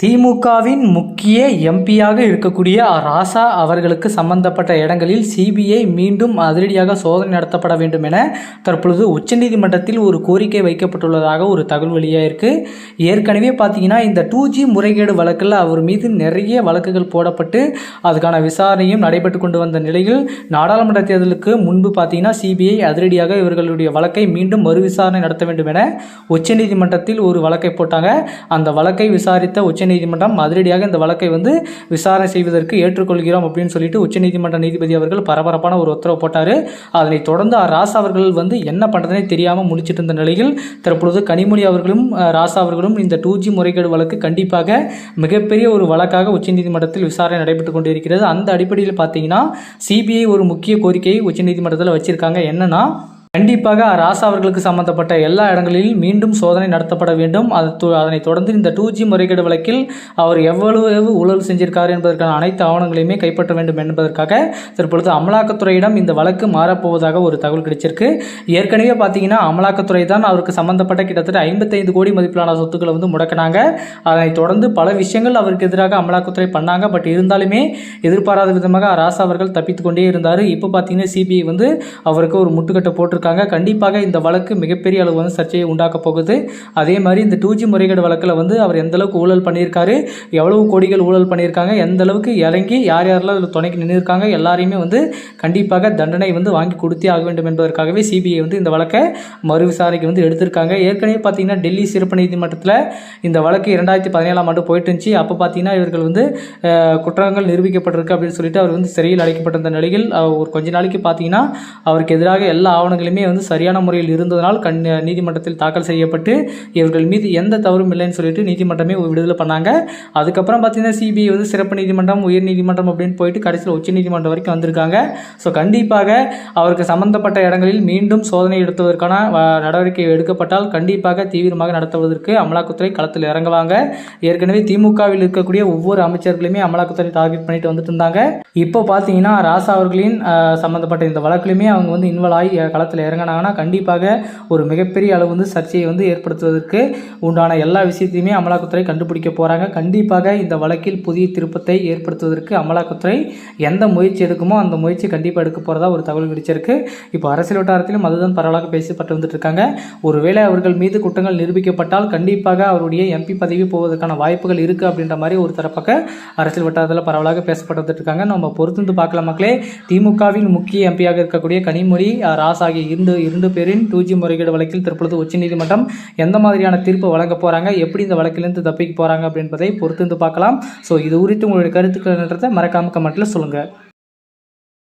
திமுகவின் முக்கிய எம்பியாக இருக்கக்கூடிய ராசா அவர்களுக்கு சம்பந்தப்பட்ட இடங்களில் சிபிஐ மீண்டும் அதிரடியாக சோதனை நடத்தப்பட வேண்டும் என தற்பொழுது உச்சநீதிமன்றத்தில் ஒரு கோரிக்கை வைக்கப்பட்டுள்ளதாக ஒரு தகவல் வெளியாக இருக்குது. ஏற்கனவே பார்த்தீங்கன்னா இந்த 2G முறைகேடு வழக்கில் அவர் மீது நிறைய வழக்குகள் போடப்பட்டு அதுக்கான விசாரணையும் நடைபெற்று கொண்டு வந்த நிலையில் நாடாளுமன்ற தேர்தலுக்கு முன்பு பார்த்தீங்கன்னா சிபிஐ அதிரடியாக இவர்களுடைய வழக்கை மீண்டும் மறு விசாரணை நடத்த வேண்டும் என உச்சநீதிமன்றத்தில் ஒரு வழக்கை போட்டாங்க. அந்த வழக்கை விசாரித்த உச்சநீதிமன்றம் அதிரடியாக இந்த வழக்கை விசாரணை செய்வதற்கு ஏற்றுக்கொள்கிறோம் அப்படின்னு சொல்லிட்டு உச்சநீதிமன்ற நீதிபதி அவர்கள் பரபரப்பான ஒரு உத்தரவு போட்டார். அதனைத் தொடர்ந்து ராசா அவர்கள் என்ன பண்ணுறதுனே தெரியாமல் முடிச்சிட்டு இருந்த நிலையில் தற்பொழுது கனிமொழி அவர்களும் ராசா அவர்களும் இந்த 2G முறைகேடு வழக்கு கண்டிப்பாக மிகப்பெரிய ஒரு வழக்காக உச்சநீதிமன்றத்தில் விசாரணை நடைபெற்று கொண்டிருக்கிறது. அந்த அடிப்படையில் பார்த்தீங்கன்னா சிபிஐ ஒரு முக்கிய கோரிக்கையை உச்சநீதிமன்றத்தில் வச்சிருக்காங்க. என்னன்னா கண்டிப்பாக ராசா அவர்களுக்கு சம்பந்தப்பட்ட எல்லா இடங்களிலும் மீண்டும் சோதனை நடத்தப்பட வேண்டும். அதனைத் தொடர்ந்து இந்த 2G முறைகேடு வழக்கில் அவர் எவ்வளவு ஊழல் செஞ்சிருக்காரு என்பதற்கான அனைத்து ஆவணங்களையுமே கைப்பற்ற வேண்டும் என்பதற்காக தற்பொழுது அமலாக்கத்துறையிடம் இந்த வழக்கு மாறப்போவதாக ஒரு தகவல் கிடைச்சிருக்கு. ஏற்கனவே பார்த்தீங்கன்னா அமலாக்கத்துறை தான் அவருக்கு சம்பந்தப்பட்ட கிட்டத்தட்ட 55 கோடி மதிப்பிலான சொத்துக்களை முடக்கினாங்க. அதனைத் தொடர்ந்து பல விஷயங்கள் அவருக்கு எதிராக அமலாக்கத்துறை பண்ணாங்க. பட் இருந்தாலுமே எதிர்பாராத விதமாக ராசா அவர்கள் தப்பித்து கொண்டே இருந்தார். இப்போ பார்த்தீங்கன்னா சிபிஐ அவருக்கு ஒரு முட்டுக்கட்டை போட்டு கண்டிப்பாக இந்த வழக்கு மிகப்பெரிய அளவு சர்ச்சையை உண்டாக்க போகுது. அதே மாதிரி இந்த 2G முறைகேடு வழக்கில் அவர் எந்த அளவுக்கு ஊழல் பண்ணியிருக்காரு, எவ்வளவு கோடிகள் ஊழல் பண்ணியிருக்காங்க, எந்த அளவுக்கு இறங்கி யாரெல்லாம் அதில் துணைக்கு நின்றுருக்காங்க எல்லாரையுமே கண்டிப்பாக தண்டனை வாங்கி கொடுத்தே ஆக வேண்டும் என்பதற்காகவே சிபிஐ இந்த வழக்கை மறு விசாரணைக்கு எடுத்திருக்காங்க. ஏற்கனவே பார்த்தீங்கன்னா டெல்லி சிறப்பு நீதிமன்றத்தில் இந்த வழக்கு 2017ஆம் ஆண்டு போயிட்டு இருந்துச்சு. அப்போ பார்த்தீங்கன்னா இவர்கள் குற்றங்கள் நிரூபிக்கப்பட்டிருக்கு அப்படின்னு சொல்லிட்டு அவர் சிறையில் அடைக்கப்பட்டிருந்த நிலையில் ஒரு கொஞ்ச நாளைக்கு பார்த்தீங்கன்னா அவருக்கு எதிராக எல்லா ஆவணங்களுமே சரியான முறையில் இருந்ததனால் நீதிமன்றத்தில் தாக்கல் செய்யப்பட்டு இவர்கள் மீது எந்த தவறும் இல்லைன்னு சொல்லிட்டு நீதிமன்றமே விடுதலை பண்ணாங்க. அதுக்கப்புறம் பார்த்தீங்கன்னா சிபிஐ சிறப்பு நீதிமன்றம், உயர் நீதிமன்றம் அப்படின்னு போயிட்டு கடைசியில் உச்ச நீதிமன்றம் வரைக்கும் வந்திருக்காங்க. ஸோ கண்டிப்பாக அவருக்கு சம்பந்தப்பட்ட இடங்களில் மீண்டும் சோதனை எடுத்துவதற்கான நடவடிக்கை எடுக்கப்பட்டால் கண்டிப்பாக தீவிரமாக நடத்துவதற்கு அமலாக்கத்துறை களத்தில் இறங்குவாங்க. ஏற்கனவே திமுகவில் இருக்கக்கூடிய ஒவ்வொரு அமைச்சர்களுமே அமலாக்கத்துறை டார்கெட் பண்ணிட்டு வந்துட்டு இருந்தாங்க. இப்போ பார்த்தீங்கன்னா ராசா அவர்களின் சம்பந்தப்பட்ட இந்த வழக்கிலுமே அவங்க இன்வால்வ் ஆகி களத்தில் இறங்கினாங்கன்னா கண்டிப்பாக ஒரு மிகப்பெரிய அளவு சர்ச்சையை ஏற்படுத்துவதற்கு உண்டான எல்லா விஷயத்தையுமே அமலாக்கத்துறை கண்டுபிடிக்க போகிறாங்க. கண்டிப்பாக இந்த வழக்கில் புதிய திருப்பத்தை ஏற்படுத்துவதற்கு அமலாக்கத்துறை எந்த முயற்சி எடுக்குமோ அந்த முயற்சி கண்டிப்பாக எடுக்க போகிறதா ஒரு தகவல் கிடைச்சிருக்கு. இப்போ அரசியல் வட்டாரத்திலும் அதுதான் பரவலாக பேசப்பட்டு வந்துட்டு இருக்காங்க. ஒருவேளை அவர்கள் மீது குற்றங்கள் நிரூபிக்கப்பட்டால் கண்டிப்பாக அவருடைய எம்பி பதவி போவதற்கான வாய்ப்புகள் இருக்குது அப்படின்ற மாதிரி ஒரு தரப்பக்க அரசியல் வட்டாரத்தில் பரவலாக பேசப்பட்டு வந்துட்டு இருக்காங்க. நம்ம பொறுத்து பார்க்கலாம் மக்களே. திமுகவின் முக்கிய எம்பியாக இருக்கக்கூடிய கனிமொழி, ராசா ஆகிய இரண்டு பேரின் 2G முறைகேடு வழக்கில் தற்பொழுது உச்சநீதிமன்றம் எந்த மாதிரியான தீர்ப்பு வழங்க போகிறாங்க, எப்படி இந்த வழக்கிலிருந்து தப்பிக்க போகிறாங்க அப்படின்றதை பொறுத்து பார்க்கலாம். ஸோ இது குறித்து உங்களுடைய கருத்துக்கள் மறக்காம கமெண்ட்டில் சொல்லுங்கள்.